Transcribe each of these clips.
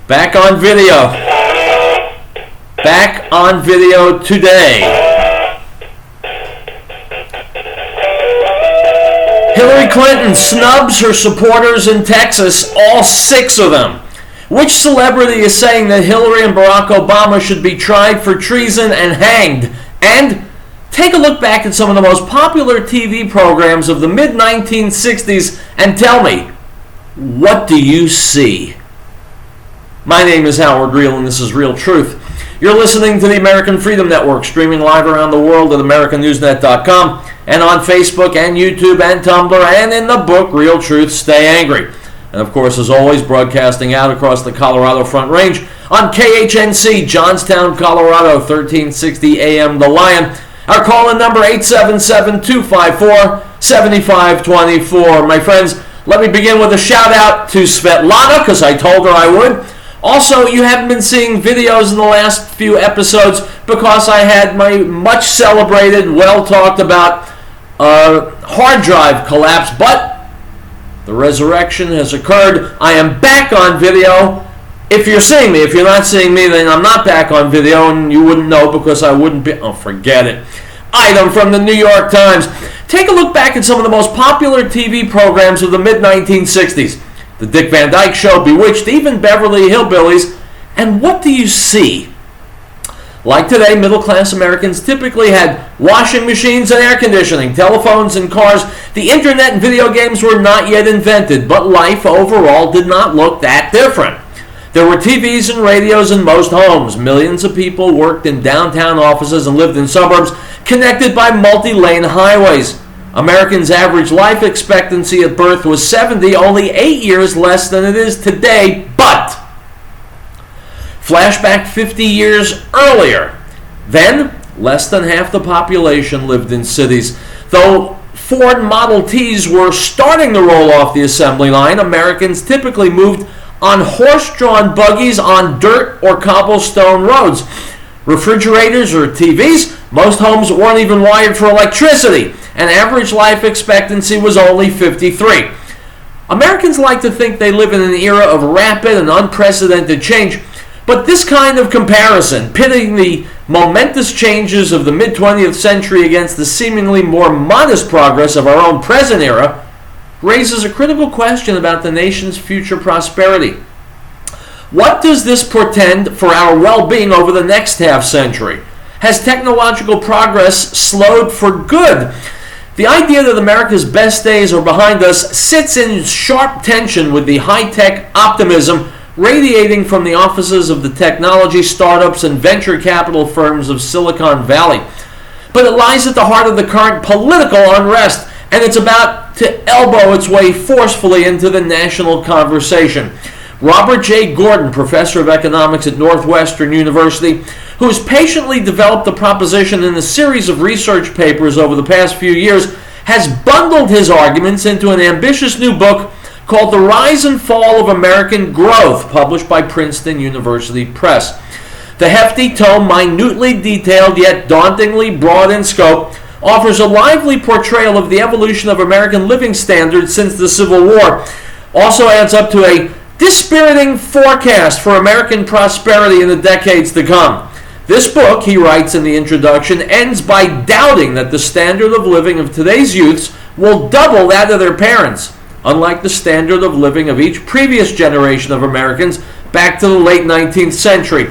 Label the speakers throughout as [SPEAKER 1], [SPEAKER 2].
[SPEAKER 1] Back on video. Back on video today. Hillary Clinton snubs her supporters in Texas, all 6 of them. Which celebrity is saying that Hillary and Barack Obama should be tried for treason and hanged? And take a look back at some of the most popular TV programs of the mid-1960s and tell me, what do you see? My name is Howard Riell and this is Riell Truth. You're listening to the American Freedom Network, streaming live around the world at AmericanNewsNet.com and on Facebook and YouTube and Tumblr and in the book Riell Truth, Stay Angry. And of course, as always, broadcasting out across the Colorado Front Range on KHNC, Johnstown, Colorado, 1360 AM The Lion. Our call-in number 877-254-7524. My friends, let me begin with a shout-out to Svetlana, because I told her I would. Also, you haven't been seeing videos in the last few episodes because I had my much-celebrated, well-talked-about hard drive collapse, but the resurrection has occurred. I am back on video. If you're seeing me, if you're not seeing me, then I'm not back on video, and you wouldn't know because I wouldn't be. Oh, forget it. Item from the New York Times. Take a look back at some of the most popular TV programs of the mid-1960s. The Dick Van Dyke Show, Bewitched, even Beverly Hillbillies. And what do you see? Like today, middle-class Americans typically had washing machines and air conditioning, telephones and cars. The internet and video games were not yet invented, but life overall did not look that different. There were TVs and radios in most homes. Millions of people worked in downtown offices and lived in suburbs connected by multi-lane highways. Americans' average life expectancy at birth was 70, only 8 years less than it is today, but flashback 50 years earlier. Then, less than half the population lived in cities. Though Ford Model Ts were starting to roll off the assembly line, Americans typically moved on horse-drawn buggies on dirt or cobblestone roads. Refrigerators or TVs, most homes weren't even wired for electricity, and average life expectancy was only 53. Americans like to think they live in an era of rapid and unprecedented change, but this kind of comparison, pitting the momentous changes of the mid-20th century against the seemingly more modest progress of our own present era, raises a critical question about the nation's future prosperity. What does this portend for our well-being over the next half-century? Has technological progress slowed for good? The idea that America's best days are behind us sits in sharp tension with the high-tech optimism radiating from the offices of the technology startups and venture capital firms of Silicon Valley. But it lies at the heart of the current political unrest, and it's about to elbow its way forcefully into the national conversation. Robert J. Gordon, professor of economics at Northwestern University, who has patiently developed the proposition in a series of research papers over the past few years, has bundled his arguments into an ambitious new book called The Rise and Fall of American Growth, published by Princeton University Press. The hefty tome, minutely detailed yet dauntingly broad in scope, offers a lively portrayal of the evolution of American living standards since the Civil War. Also adds up to a dispiriting forecast for American prosperity in the decades to come. This book, he writes in the introduction, ends by doubting that the standard of living of today's youths will double that of their parents, unlike the standard of living of each previous generation of Americans back to the late 19th century.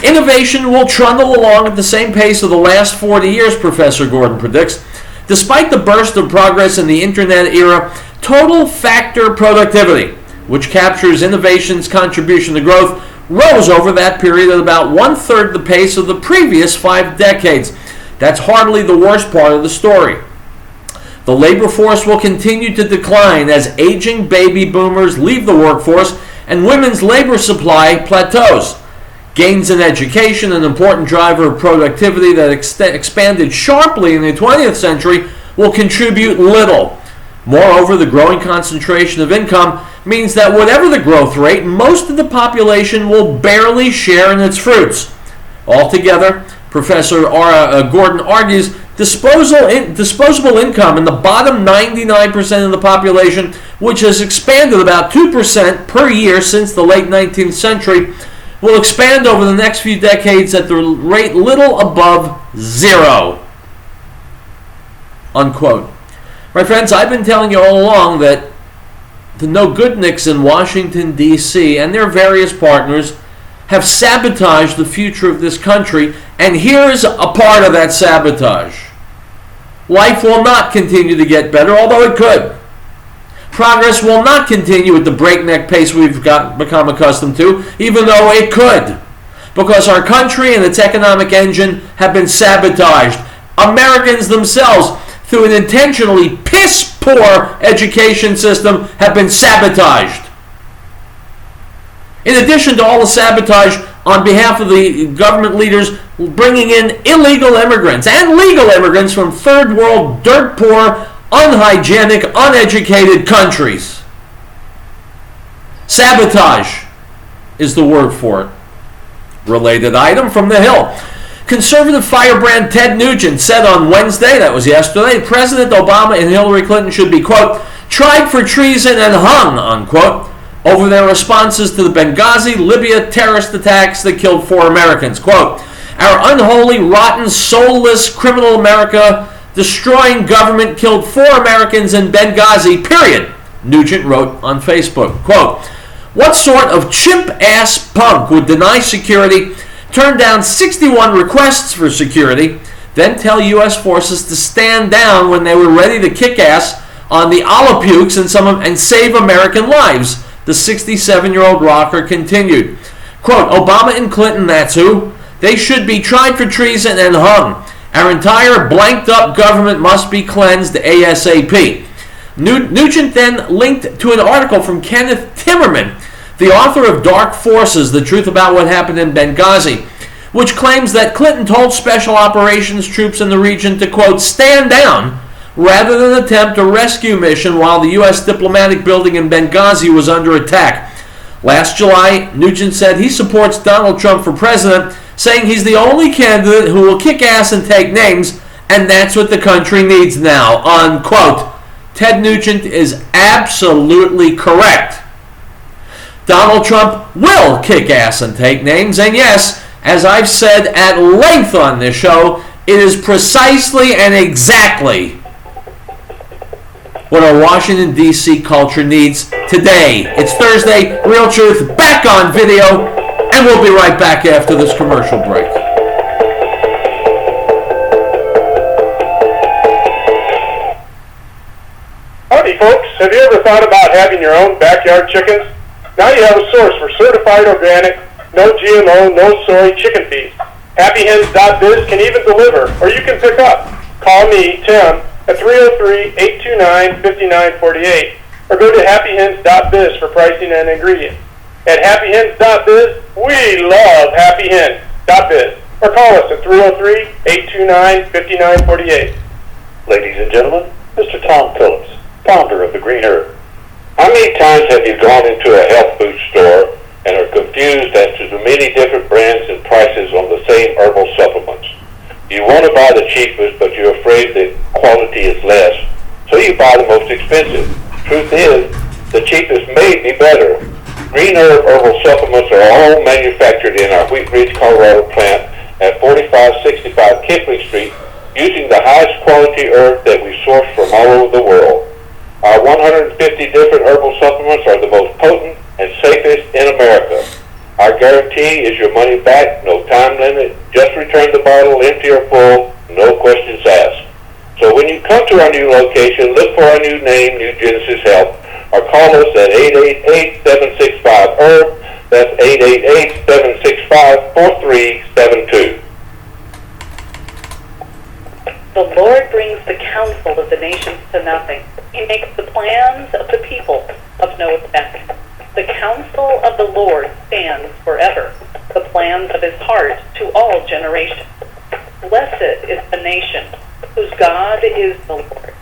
[SPEAKER 1] Innovation will trundle along at the same pace of the last 40 years, Professor Gordon predicts. Despite the burst of progress in the internet era, total factor productivity, which captures innovation's contribution to growth, rose over that period at about one-third the pace of the previous 5 decades. That's hardly the worst part of the story. The labor force will continue to decline as aging baby boomers leave the workforce and women's labor supply plateaus. Gains in education, an important driver of productivity that expanded sharply in the 20th century, will contribute little. Moreover, the growing concentration of income means that whatever the growth rate, most of the population will barely share in its fruits. Altogether, Professor Gordon argues, the disposable income in the bottom 99% of the population, which has expanded about 2% per year since the late 19th century, will expand over the next few decades at the rate little above zero. Unquote. My friends, I've been telling you all along that the no-goodniks in Washington, D.C. and their various partners have sabotaged the future of this country, and here's a part of that sabotage. Life will not continue to get better, although it could. Progress will not continue at the breakneck pace we've become accustomed to, even though it could, because our country and its economic engine have been sabotaged. Americans themselves, through an intentionally piss-poor education system, have been sabotaged. In addition to all the sabotage on behalf of the government leaders bringing in illegal immigrants and legal immigrants from third world, dirt poor, unhygienic, uneducated countries. Sabotage is the word for it. Related item from the Hill. Conservative firebrand Ted Nugent said on Wednesday, that was yesterday, President Obama and Hillary Clinton should be, quote, tried for treason and hung, unquote, over their responses to the Benghazi, Libya terrorist attacks that killed 4 Americans. Quote, our unholy, rotten, soulless, criminal America destroying government killed 4 Americans in Benghazi, period, Nugent wrote on Facebook. Quote, what sort of chimp-ass punk would deny security, turn down 61 requests for security, then tell U.S. forces to stand down when they were ready to kick ass on the Olympics and save American lives? The 67-year-old rocker continued. Quote, Obama and Clinton, that's who. They should be tried for treason and hung. Our entire blanked-up government must be cleansed ASAP. Nugent then linked to an article from Kenneth Timmerman, the author of Dark Forces, The Truth About What Happened in Benghazi, which claims that Clinton told special operations troops in the region to, quote, stand down, rather than attempt a rescue mission while the U.S. diplomatic building in Benghazi was under attack. Last July, Nugent said he supports Donald Trump for president, saying he's the only candidate who will kick ass and take names, and that's what the country needs now, unquote. Ted Nugent is absolutely correct. Donald Trump will kick ass and take names, and yes, as I've said at length on this show, it is precisely and exactly what our Washington, D.C. culture needs today. It's Thursday, Riell Truth, back on video, and we'll be right back after this commercial break.
[SPEAKER 2] Howdy, folks. Have you ever thought about having your own backyard chickens? Now you have a source for certified organic, no GMO, no soy chicken feed. HappyHens.biz can even deliver, or you can pick up. Call me, Tim, at 303-829-5948, or go to happyhens.biz for pricing and ingredients. At happyhens.biz, we love happyhens.biz, or call us at 303-829-5948.
[SPEAKER 3] Ladies and gentlemen, Mr. Tom Phillips, founder of the Green Herb. How many times have you gone into a health food store and are confused as to the many different brands and prices on the same herbal supplements? You want to buy the cheapest, but you're afraid that quality is less, so you buy the most expensive. Truth is, the cheapest may be better. Green Herb herbal supplements are all manufactured in our Wheat Ridge, Colorado plant at 4565 Kipling Street using the highest quality herb that we source from all over the world. Our 150 different herbal supplements are the most potent and safest in America. Our guarantee is your money back, no time limit, just return the bottle empty or full, no questions asked. So when you come to our new location, look for our new name, New Genesis Health, or call us at 888-765-HERB, that's 888-765-4372.
[SPEAKER 4] The Lord brings the counsel of the nations to nothing. He makes the plans of the people of no effect. The counsel of the Lord stands forever, the plans of his heart to all generations. Blessed is the nation whose God is the Lord,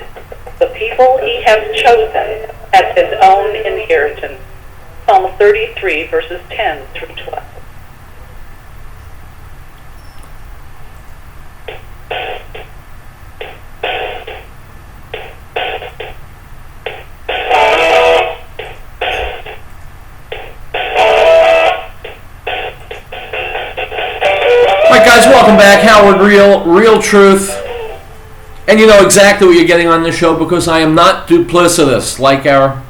[SPEAKER 4] the people he has chosen as his own inheritance. Psalm 33, verses 10 through 12.
[SPEAKER 1] guys, welcome back. Howard Riell Truth. And you know exactly what you're getting on this show because I am not duplicitous like our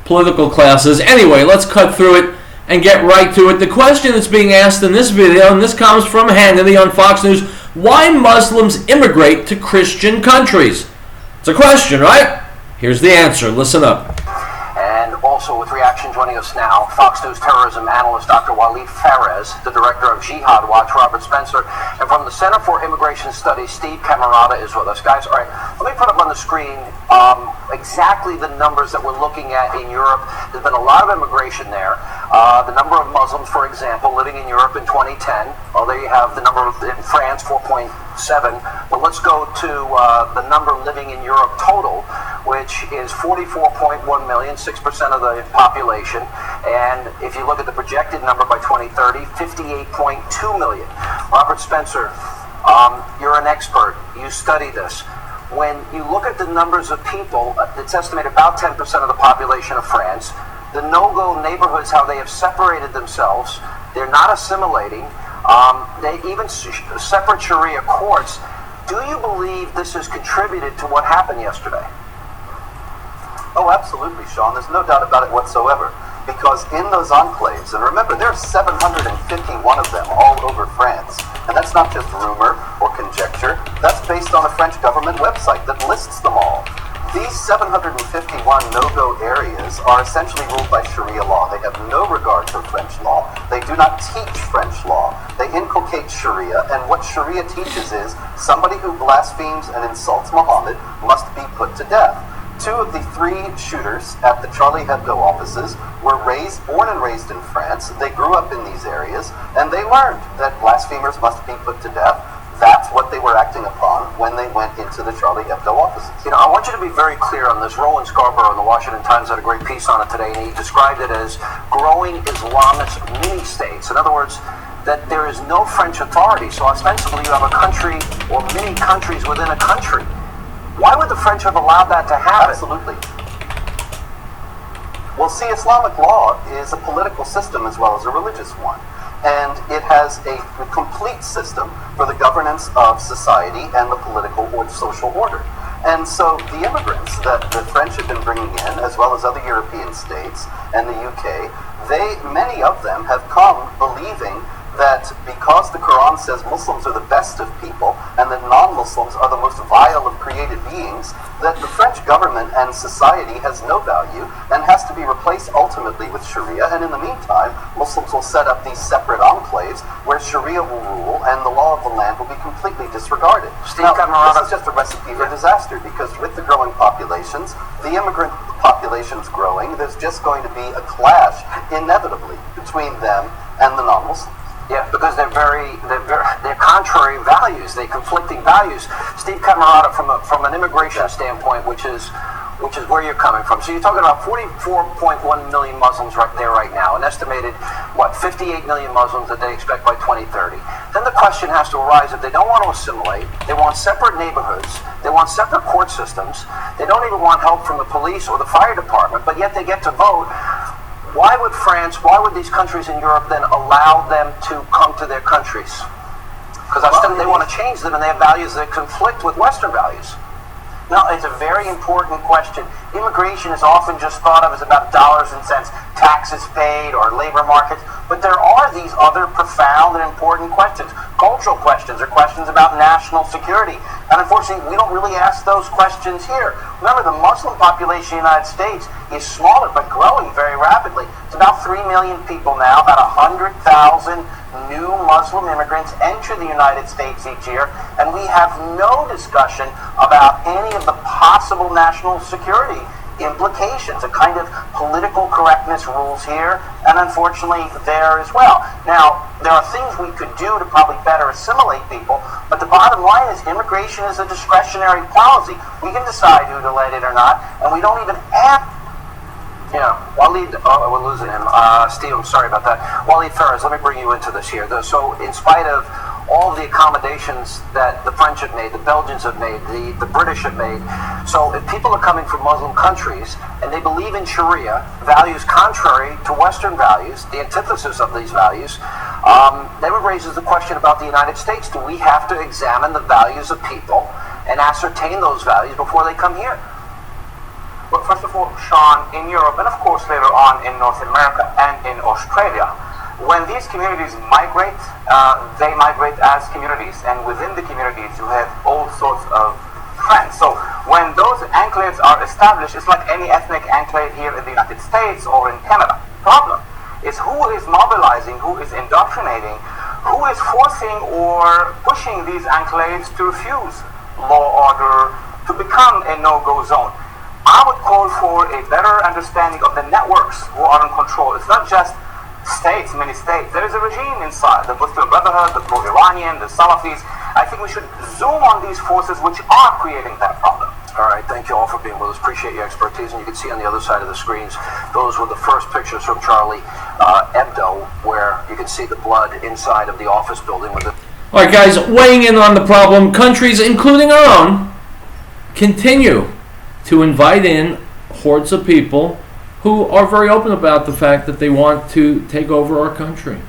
[SPEAKER 1] political classes. Anyway, let's cut through it and get right to it. The question that's being asked in this video, and this comes from Hannity on Fox News, why Muslims immigrate to Christian countries? It's a question, right? Here's the answer. Listen up.
[SPEAKER 5] And also with reaction joining us now, Fox News terrorism analyst Dr. Waleed Fares, the director of Jihad Watch, Robert Spencer, and from the Center for Immigration Studies, Steve Camarada is with us. Guys, all right, let me put up on the screen exactly the numbers that we're looking at in Europe. There's been a lot of immigration there. The number of Muslims, for example, living in Europe in 2010, well, there you have the number in France, 4.7. But let's go to the number living in Europe total, which is 44.1 million, 6% of the population. And if you look at the projected number by 2030, 58.2 million. Robert Spencer, you're an expert. You study this. When you look at the numbers of people, it's estimated about 10% of the population of France. The no-go neighborhoods, how they have separated themselves, they're not assimilating. They even separate Sharia courts. Do you believe this has contributed to what happened yesterday?
[SPEAKER 6] Oh, absolutely, Sean. There's no doubt about it whatsoever. Because in those enclaves, and remember, there are 751 of them all over France. And that's not just rumor or conjecture. That's based on a French government website that lists them all. These 751 no-go areas are essentially ruled by Sharia law. They have no regard for French law. They do not teach French law. They inculcate Sharia, and what Sharia teaches is somebody who blasphemes and insults Muhammad must be put to death. 2 of the 3 shooters at the Charlie Hebdo offices were born and raised in France. They grew up in these areas, and they learned that blasphemers must be put to death. That's what they were acting upon when they went into the Charlie Hebdo offices.
[SPEAKER 5] You know, I want you to be very clear on this. Roland Scarborough in the Washington Times had a great piece on it today, and he described it as growing Islamist mini-states. In other words, that there is no French authority, so ostensibly you have a country or many countries within a country. Why would the French have allowed that to happen?
[SPEAKER 6] Absolutely. Well, see, Islamic law is a political system as well as a religious one. And it has a complete system for the governance of society and the political or social order. And so the immigrants that the French have been bringing in, as well as other European states and the UK, many of them have come believing that because the Quran says Muslims are the best of people and that non-Muslims are the most vile of created beings, that the French government and society has no value and has to be replaced ultimately with Sharia. And in the meantime, Muslims will set up these separate enclaves where Sharia will rule and the law of the land will be completely disregarded. Now, this is just a recipe for disaster because with the growing populations, the immigrant population's growing, there's just going to be a clash inevitably between them and the non-Muslims.
[SPEAKER 5] Yeah, because they're contrary values, they're conflicting values. Steve Camarada, from an immigration standpoint, which is where you're coming from. So you're talking about 44.1 million Muslims right there right now, an estimated 58 million Muslims that they expect by 2030. Then the question has to arise: if they don't want to assimilate, they want separate neighborhoods, they want separate court systems, they don't even want help from the police or the fire department, but yet they get to vote. Why would these countries in Europe then allow them to come to their countries? Because they want to change them and they have values that conflict with Western values. No, it's a very important question. Immigration is often just thought of as about dollars and cents, taxes paid or labor markets, but there are these other profound and important questions, cultural questions or questions about national security. And unfortunately, we don't really ask those questions here. Remember, the Muslim population in the United States is smaller but growing very rapidly. It's about 3 million people now, about 100,000 new Muslim immigrants enter the United States each year, and we have no discussion about any of the possible national security implications. A kind of political correctness rules here, and unfortunately there as well. Now, there are things we could do to probably better assimilate people, but the bottom line is immigration is a discretionary policy. We can decide who to let in or not, and we don't even ask. Yeah, Waleed, we're losing him. Steve, I'm sorry about that. Waleed Fares, let me bring you into this here. So in spite of all the accommodations that the French have made, the Belgians have made, the British have made. So if people are coming from Muslim countries and they believe in Sharia, values contrary to Western values, the antithesis of these values, then it raises the question about the United States. Do we have to examine the values of people and ascertain those values before they come here?
[SPEAKER 7] Well, first of all, Sean, in Europe and of course later on in North America and in Australia, when these communities migrate, they migrate as communities, and within the communities you have all sorts of friends. So when those enclaves are established, it's like any ethnic enclave here in the United States or in Canada. Problem is who is mobilizing, who is indoctrinating, who is forcing or pushing these enclaves to refuse law order, to become a no-go zone. I would call for a better understanding of the networks who are in control. It's not just states, many states. There is a regime inside, the Muslim Brotherhood, the pro-Iranian, the Salafis. I think we should zoom on these forces which are creating that problem.
[SPEAKER 5] All right, thank you all for being with us. Appreciate your expertise. And you can see on the other side of the screens, those were the first pictures from Charlie Hebdo, where you can see the blood inside of the office building. With
[SPEAKER 1] All right, guys, weighing in on the problem, countries, including our own, continue to invite in hordes of people who are very open about the fact that they want to take over our country.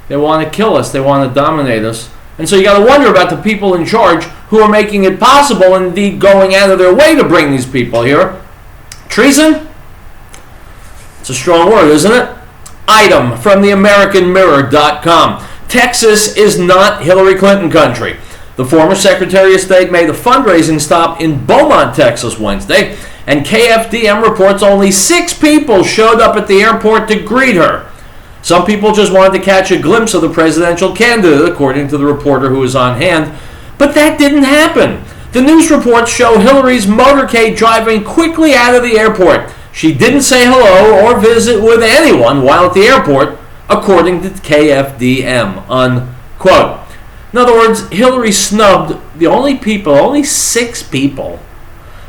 [SPEAKER 1] They want to kill us. They want to dominate us. And so you got to wonder about the people in charge who are making it possible and indeed going out of their way to bring these people here. Treason? It's a strong word, isn't it? Item from the AmericanMirror.com. Texas is not Hillary Clinton country. The former Secretary of State made a fundraising stop in Beaumont, Texas Wednesday, and KFDM reports only 6 people showed up at the airport to greet her. Some people just wanted to catch a glimpse of the presidential candidate, according to the reporter who was on hand. But that didn't happen. The news reports show Hillary's motorcade driving quickly out of the airport. She didn't say hello or visit with anyone while at the airport, according to KFDM, unquote. In other words, Hillary snubbed the only 6 people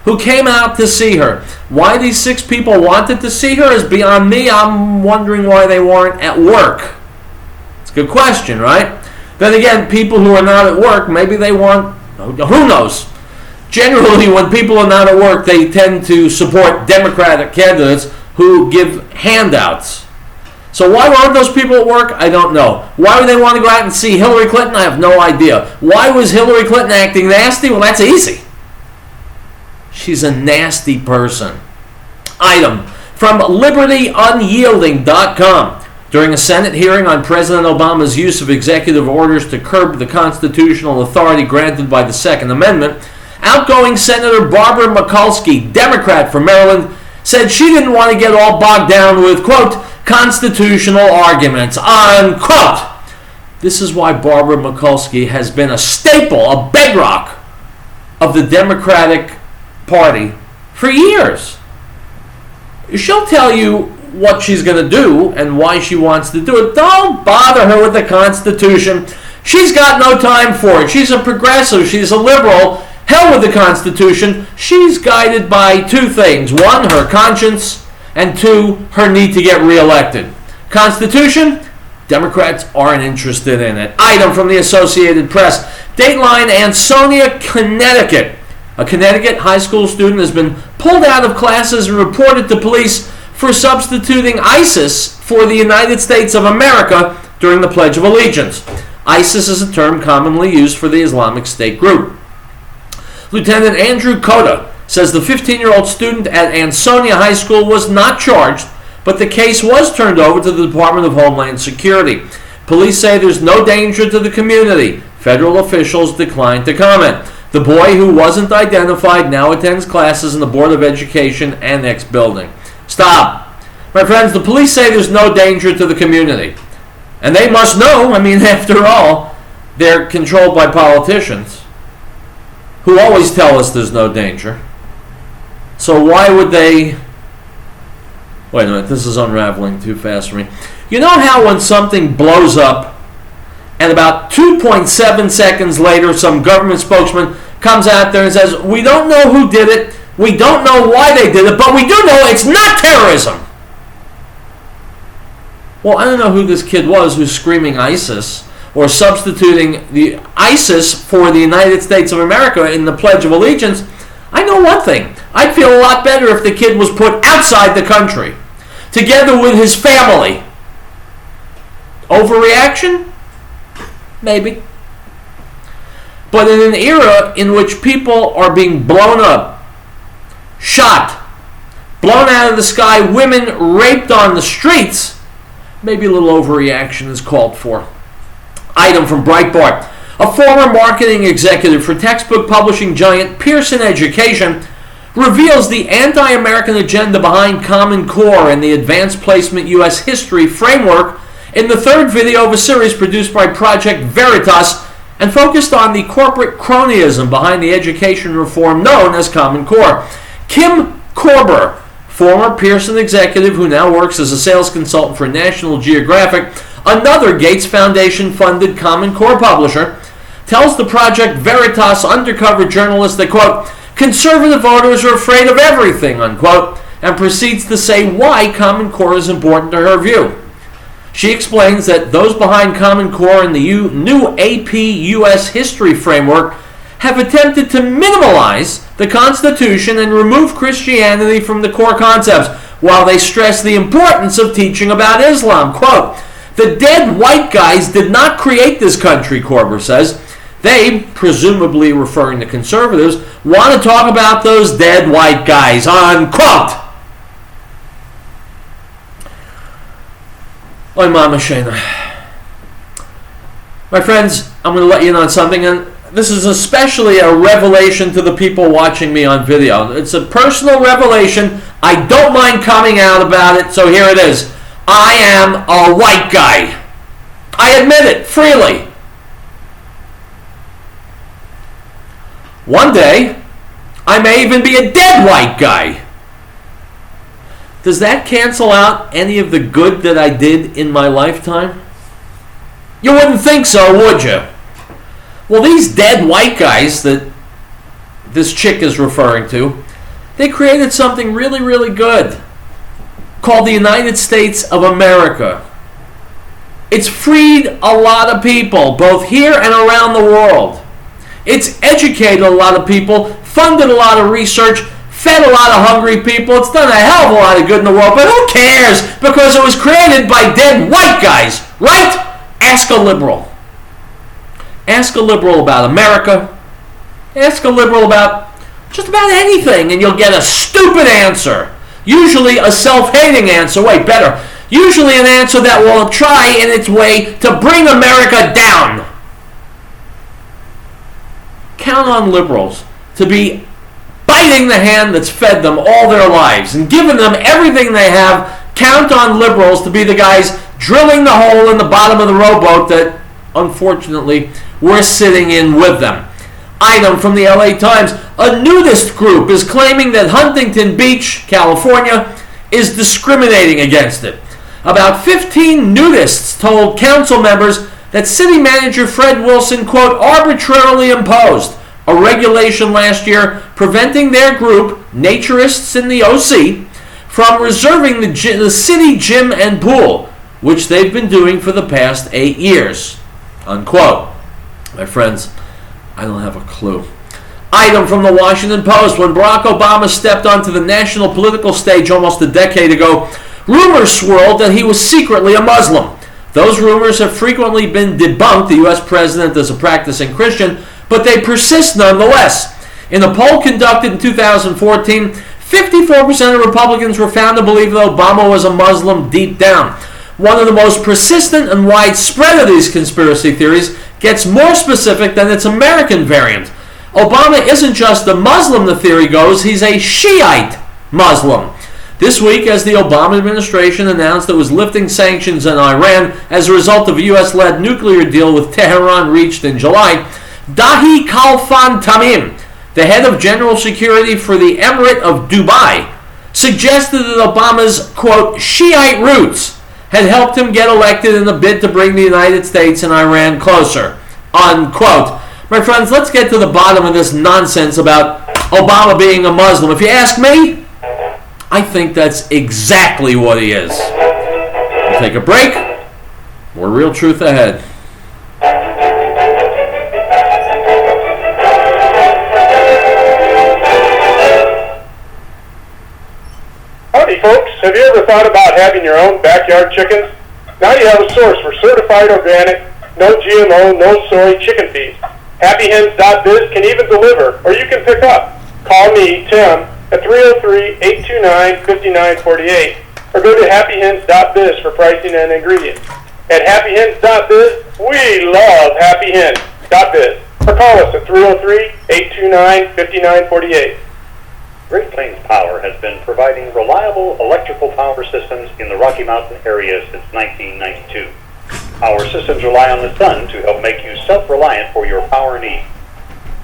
[SPEAKER 1] who came out to see her. Why these 6 people wanted to see her is beyond me. I'm wondering why they weren't at work. It's a good question, right? Then again, people who are not at work, maybe they want, who knows? Generally, when people are not at work, they tend to support Democratic candidates who give handouts. So why weren't those people at work? I don't know. Why would they want to go out and see Hillary Clinton? I have no idea. Why was Hillary Clinton acting nasty? Well, that's easy. She's a nasty person. Item from LibertyUnyielding.com. During a Senate hearing on President Obama's use of executive orders to curb the constitutional authority granted by the Second Amendment, outgoing Senator Barbara Mikulski, Democrat from Maryland, said she didn't want to get all bogged down with, quote, constitutional arguments, unquote. This is why Barbara Mikulski has been a staple, a bedrock of the Democratic Party for years. She'll tell you what she's going to do and why she wants to do it. Don't bother her with the Constitution. She's got no time for it. She's a progressive. She's a liberal. Hell with the Constitution. She's guided by 2 things. 1, her conscience, and 2, her need to get reelected. Constitution? Democrats aren't interested in it. Item from the Associated Press. Dateline, Ansonia, Connecticut. A Connecticut high school student has been pulled out of classes and reported to police for substituting ISIS for the United States of America during the Pledge of Allegiance. ISIS is a term commonly used for the Islamic State group. Lieutenant Andrew Cota says the 15-year-old student at Ansonia High School was not charged, but the case was turned over to the Department of Homeland Security. Police say there's no danger to the community. Federal officials declined to comment. The boy, who wasn't identified, now attends classes in the Board of Education Annex building. Stop. My friends, the police say there's no danger to the community. And they must know. I mean, after all, they're controlled by politicians who always tell us there's no danger. So why would they... Wait a minute, this is unraveling too fast for me. You know how when something blows up and about 2.7 seconds later some government spokesman comes out there and says, we don't know who did it, we don't know why they did it, but we do know it's not terrorism. Well, I don't know who this kid was who's screaming ISIS. or substituting the ISIS for the United States of America in the Pledge of Allegiance, I know one thing. I'd feel a lot better if the kid was put outside the country, together with his family. Overreaction? Maybe. But in an era in which people are being blown up, shot, blown out of the sky, women raped on the streets, maybe a little overreaction is called for. Item from Breitbart. A former marketing executive for textbook publishing giant Pearson Education reveals the anti-American agenda behind Common Core and the Advanced Placement U.S. History Framework in the third video of a series produced by Project Veritas and focused on the corporate cronyism behind the education reform known as Common Core. Kim Korber, former Pearson executive who now works as a sales consultant for National Geographic, another Gates Foundation-funded Common Core publisher, tells the Project Veritas undercover journalist that, quote, conservative voters are afraid of everything, unquote, and proceeds to say why Common Core is important to her view. She explains that those behind Common Core and the new AP U.S. History Framework have attempted to minimalize the Constitution and remove Christianity from the core concepts, while they stress the importance of teaching about Islam. Quote, the dead white guys did not create this country, Korber says. They, presumably referring to conservatives, want to talk about those dead white guys, unquote. Oi, Mama Shana. My friends, I'm going to let you in on something, and this is especially a revelation to the people watching me on video. It's a personal revelation. I don't mind coming out about it, so here it is. I am a white guy. I admit it freely. One day, I may even be a dead white guy. Does that cancel out any of the good that I did in my lifetime? You wouldn't think so, would you? Well, these dead white guys that this chick is referring to, they created something really, really good called the United States of America. It's freed a lot of people, both here and around the world. It's educated a lot of people, funded a lot of research, fed a lot of hungry people. It's done a hell of a lot of good in the world, but who cares? Because it was created by dead white guys, right? Ask a liberal. Ask a liberal about America. Ask a liberal about just about anything, and you'll get a stupid answer. Usually a self-hating answer. Wait, better. Usually an answer that will try in its way to bring America down. Count on liberals to be biting the hand that's fed them all their lives and giving them everything they have. Count on liberals to be the guys drilling the hole in the bottom of the rowboat that, unfortunately, we're sitting in with them. Item from the LA Times. A nudist group is claiming that Huntington Beach, California, is discriminating against it. About 15 nudists told council members that city manager Fred Wilson, quote, arbitrarily imposed a regulation last year preventing their group, naturists in the OC, from reserving the city gym and pool, which they've been doing for the past 8 years, unquote. My friends, I don't have a clue. Item from the Washington Post. When Barack Obama stepped onto the national political stage almost a decade ago, rumors swirled that he was secretly a Muslim. Those rumors have frequently been debunked. The U.S. president is a practicing Christian, but they persist nonetheless. In a poll conducted in 2014, 54% of Republicans were found to believe that Obama was a Muslim deep down. One of the most persistent and widespread of these conspiracy theories gets more specific than its American variant. Obama isn't just a Muslim, the theory goes, he's a Shiite Muslim. This week, as the Obama administration announced it was lifting sanctions on Iran as a result of a U.S.-led nuclear deal with Tehran reached in July, Dahi Khalfan Tamim, the head of general security for the Emirate of Dubai, suggested that Obama's, quote, Shiite roots had helped him get elected in a bid to bring the United States and Iran closer, unquote. My friends, let's get to the bottom of this nonsense about Obama being a Muslim. If you ask me, I think that's exactly what he is. We'll take a break. More Riell Truth ahead.
[SPEAKER 2] ever thought about having your own backyard chickens? Now you have a source for certified organic, no GMO, no soy chicken feed. HappyHens.biz can even deliver, or you can pick up. Call me, Tim, at 303-829-5948, or go to happyhens.biz for pricing and ingredients. At happyhens.biz, we love happyhens.biz. Or call us at 303-829-5948.
[SPEAKER 8] Great Plains Power has been providing reliable electrical power systems in the Rocky Mountain area since 1992. Our systems rely on the sun to help make you self-reliant for your power needs.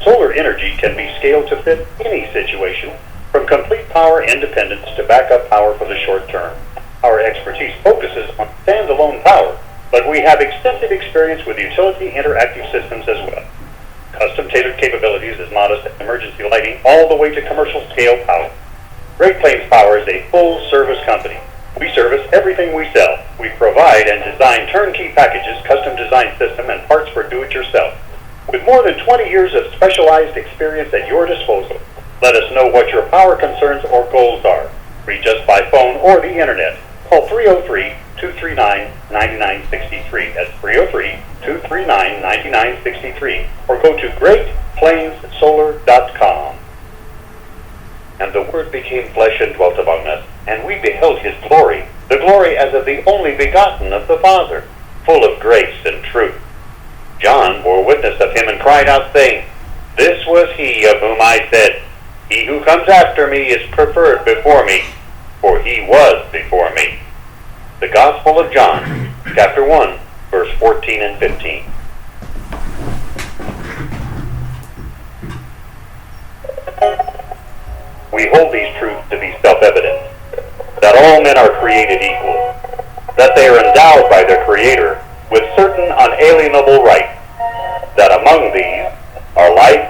[SPEAKER 8] Solar energy can be scaled to fit any situation, from complete power independence to backup power for the short term. Our expertise focuses on standalone power, but we have extensive experience with utility interactive systems as well. Custom-tailored capabilities as modest emergency lighting all the way to commercial scale power. Great Plains Power is a full-service company. We service everything we sell. We provide and design turnkey packages, custom design system, and parts for do-it-yourself. With more than 20 years of specialized experience at your disposal, let us know what your power concerns or goals are. Reach us by phone or the internet. Call 303-239-9963. That's 303-239-9963. Or go to GreatPlainsSolar.com. And the Word became flesh and dwelt among us, and we beheld his glory, the glory as of the only begotten of the Father, full of grace and truth. John bore witness of him and cried out, saying, This was he of whom I said, He who comes after me is preferred before me, for he was before me. The Gospel of John, chapter 1, verse 14 and 15. We hold these truths to be self-evident, that all men are created equal, that they are endowed by their Creator with certain unalienable rights, that among these are life,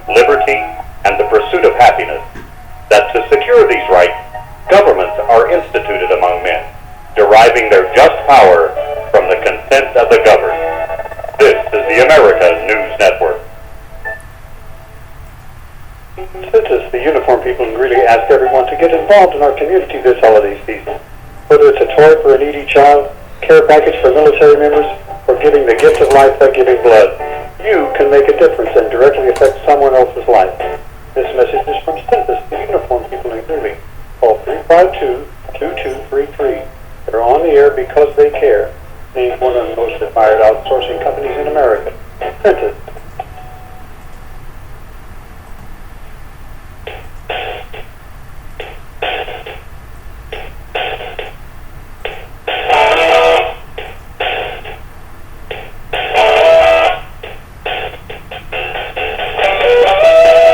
[SPEAKER 8] liberty, and the pursuit of happiness, that to secure these rights, governments are instituted among men, deriving their just power from the consent of the governed. This is the America News Network. Census, the uniform people in Greeley ask everyone to get involved in our community this holiday season. Whether it's a toy for a needy child, care package for military members, or giving the gift of life by giving blood, you can make a difference and directly affect someone else's life. This message is from Census, the uniform people in Greeley. Call 352-2233. They're on the air because they care. Named one of the most admired outsourcing companies in America. Census.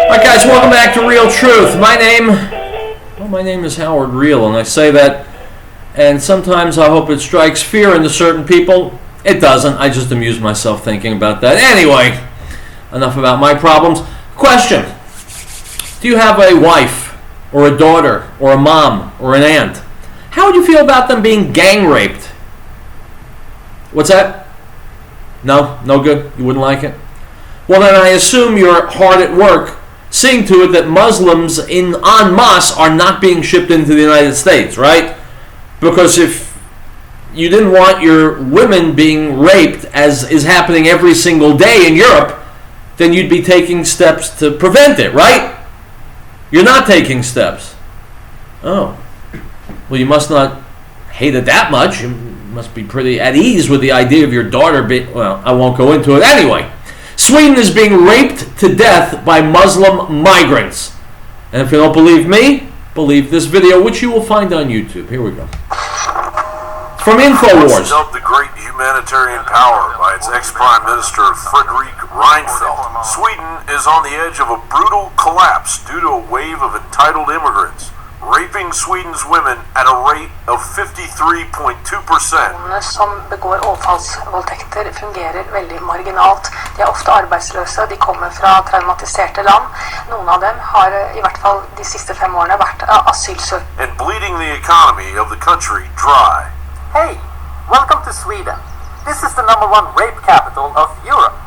[SPEAKER 1] Alright guys, welcome back to Riell Truth. My name is Howard Riell, and I say that, and sometimes I hope it strikes fear into certain people. It doesn't. I just amuse myself thinking about that. Anyway, enough about my problems. Question. Do you have a wife, or a daughter, or a mom, or an aunt? How would you feel about them being gang raped? What's that? No? No good? You wouldn't like it? Well, then I assume you're hard at work seeing to it that Muslims en masse are not being shipped into the United States, right? Because if you didn't want your women being raped, as is happening every single day in Europe, then you'd be taking steps to prevent it, right? You're not taking steps. Oh. Well, you must not hate it that much. You must be pretty at ease with the idea of your daughter being... Well, I won't go into it. Anyway, Sweden is being raped to death by Muslim migrants. And if you don't believe me, believe this video, which you will find on YouTube. Here we go. From InfoWars.
[SPEAKER 9] Dubbed the great humanitarian power by its ex-prime minister Fredrik Reinfeldt, Sweden is on the edge of a brutal collapse due to a wave of entitled immigrants, raping Sweden's women at a rate of 53.2%.
[SPEAKER 10] Som begår overfallsvoldtekter fungerer veldig marginalt. De ofte arbeidsløse, de kommer fra traumatiserte land. Noen av dem har I hvert fall de siste 5 årene vært asylsøkere.
[SPEAKER 9] And bleeding the economy of the country dry.
[SPEAKER 11] Hey, welcome to Sweden. This is the #1 rape capital of Europe.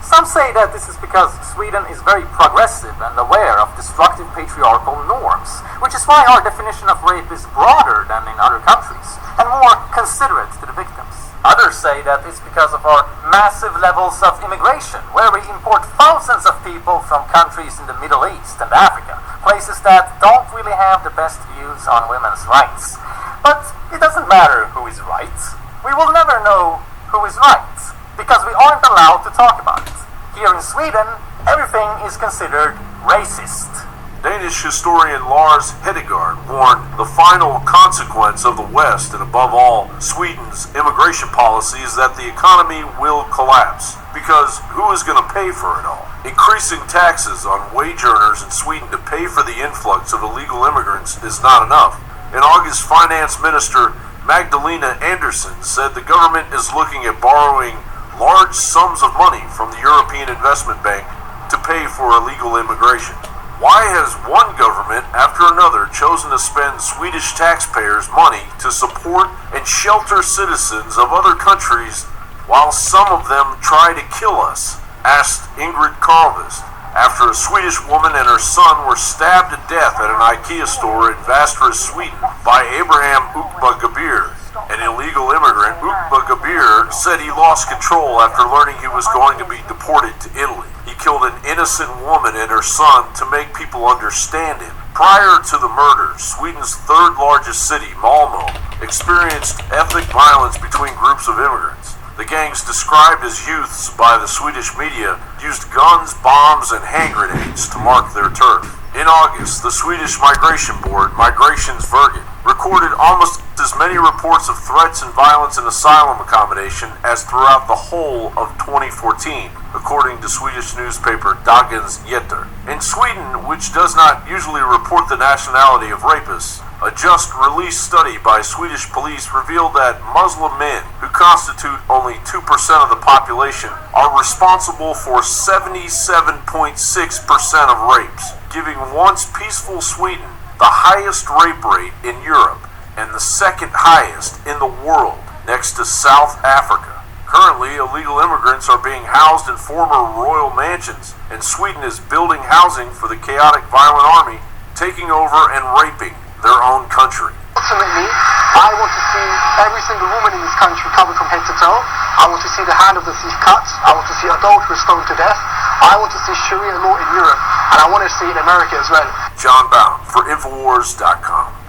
[SPEAKER 7] Some say that this is because Sweden is very progressive and aware of destructive patriarchal norms, which is why our definition of rape is broader than in other countries and more considerate to the victims. Others say that it's because of our massive levels of immigration, where we import thousands of people from countries in the Middle East and Africa, places that don't really have the best views on women's rights. But it doesn't matter who is right. We will never know who is right, because we aren't allowed to talk about it. Here in Sweden, everything is considered racist.
[SPEAKER 9] Danish historian Lars Hedegaard warned the final consequence of the West, and above all, Sweden's immigration policy, is that the economy will collapse. Because who is going to pay for it all? Increasing taxes on wage earners in Sweden to pay for the influx of illegal immigrants is not enough. In August, Finance Minister Magdalena Andersson said the government is looking at borrowing large sums of money from the European Investment Bank to pay for illegal immigration. Why has one government after another chosen to spend Swedish taxpayers' money to support and shelter citizens of other countries while some of them try to kill us? Asked Ingrid Carlvist after a Swedish woman and her son were stabbed to death at an IKEA store in Västerås, Sweden by Abraham Ukba Gabir. An illegal immigrant, Ukba Gabir said he lost control after learning he was going to be deported to Italy. He killed an innocent woman and her son to make people understand him. Prior to the murder, Sweden's third largest city, Malmö, experienced ethnic violence between groups of immigrants. The gangs, described as youths by the Swedish media, used guns, bombs, and hand grenades to mark their turf. In August, the Swedish Migration Board, Migrationsverket, recorded almost as many reports of threats and violence in asylum accommodation as throughout the whole of 2014, according to Swedish newspaper Dagens Nyheter. In Sweden, which does not usually report the nationality of rapists, a just-released study by Swedish police revealed that Muslim men, who constitute only 2% of the population, are responsible for 77.6% of rapes, giving once peaceful Sweden the highest rape rate in Europe and the second highest in the world, next to South Africa. Currently, illegal immigrants are being housed in former royal mansions, and Sweden is building housing for the chaotic violent army, taking over and raping their own country.
[SPEAKER 7] Ultimately, I want to see every single woman in this country covered from head to toe. I want to see the hand of the thief cut. I want to see adulterers stoned to death. I want to see Sharia law in Europe, and I want to see it in America as well.
[SPEAKER 9] John Bound for Infowars.com.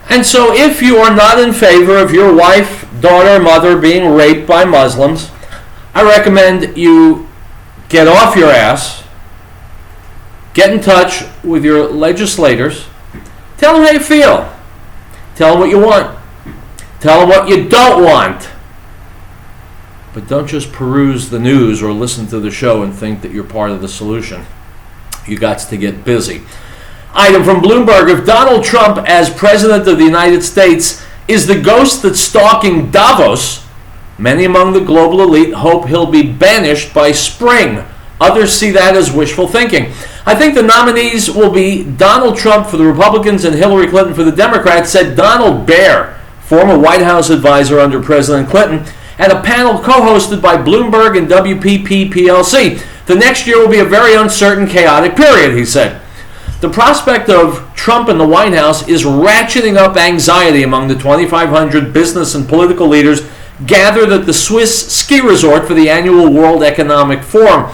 [SPEAKER 1] And so if you are not in favor of your wife, daughter, mother being raped by Muslims, I recommend you get off your ass, get in touch with your legislators, tell them how you feel, tell them what you want, tell them what you don't want. But don't just peruse the news or listen to the show and think that you're part of the solution. You got to get busy. Item from Bloomberg: if Donald Trump as President of the United States is the ghost that's stalking Davos, many among the global elite hope he'll be banished by spring. Others see that as wishful thinking. I think the nominees will be Donald Trump for the Republicans and Hillary Clinton for the Democrats, said Donald Baer, former White House advisor under President Clinton, at a panel co-hosted by Bloomberg and WPP PLC. The next year will be a very uncertain, chaotic period, he said. The prospect of Trump in the White House is ratcheting up anxiety among the 2,500 business and political leaders gathered at the Swiss ski resort for the annual World Economic Forum.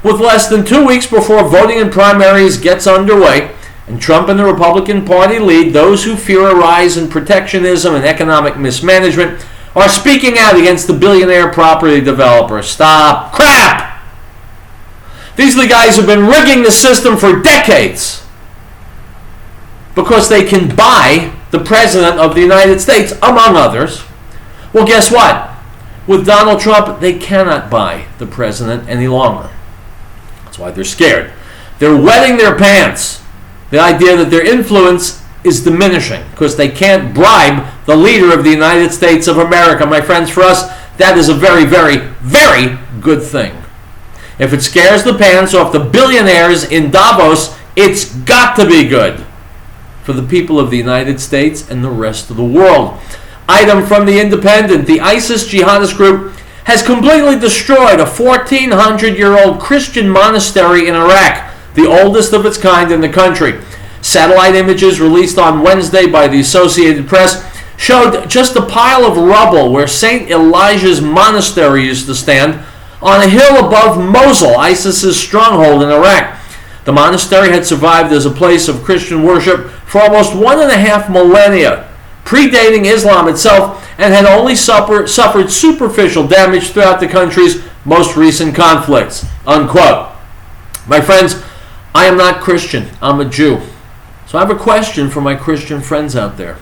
[SPEAKER 1] With less than 2 weeks before voting in primaries gets underway, and Trump and the Republican Party lead, those who fear a rise in protectionism and economic mismanagement are speaking out against the billionaire property developer. Stop. Crap! These are the guys who've been rigging the system for decades because they can buy the President of the United States, among others. Well, guess what? With Donald Trump, they cannot buy the President any longer. That's why they're scared. They're wetting their pants. The idea that their influence is diminishing because they can't bribe the leader of the United States of America. My friends, for us, that is a very, very, very good thing. If it scares the pants off the billionaires in Davos, it's got to be good for the people of the United States and the rest of the world. Item from The Independent: the ISIS jihadist group has completely destroyed a 1,400-year-old Christian monastery in Iraq, the oldest of its kind in the country. Satellite images released on Wednesday by the Associated Press showed just a pile of rubble where St. Elijah's Monastery used to stand on a hill above Mosul, ISIS's stronghold in Iraq. The monastery had survived as a place of Christian worship for almost 1.5 millennia, predating Islam itself, and had only suffered superficial damage throughout the country's most recent conflicts. Unquote. My friends, I am not Christian. I'm a Jew. So I have a question for my Christian friends out there.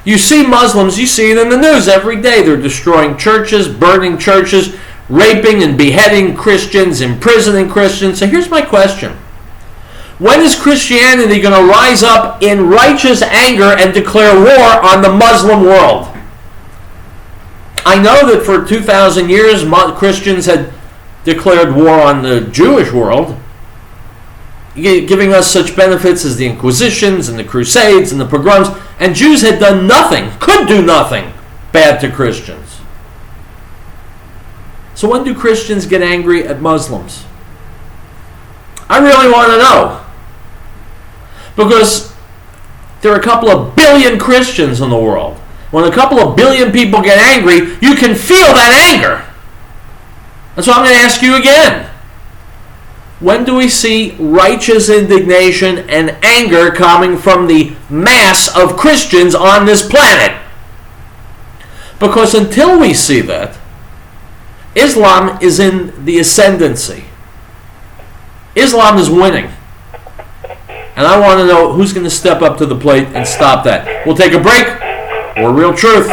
[SPEAKER 1] You see Muslims, you see it in the news every day. They're destroying churches, burning churches, raping and beheading Christians, imprisoning Christians. So here's my question. When is Christianity going to rise up in righteous anger and declare war on the Muslim world? I know that for 2,000 years Christians had declared war on the Jewish world, giving us such benefits as the Inquisitions and the Crusades and the pogroms, and Jews had done nothing, could do nothing bad to Christians. So when do Christians get angry at Muslims? I really want to know. Because there are a couple of billion Christians in the world. When a couple of billion people get angry, you can feel that anger. And so I'm going to ask you again. When do we see righteous indignation and anger coming from the mass of Christians on this planet? Because until we see that, Islam is in the ascendancy. Islam is winning. And I want to know who's going to step up to the plate and stop that. We'll take a break. More Riell Truth.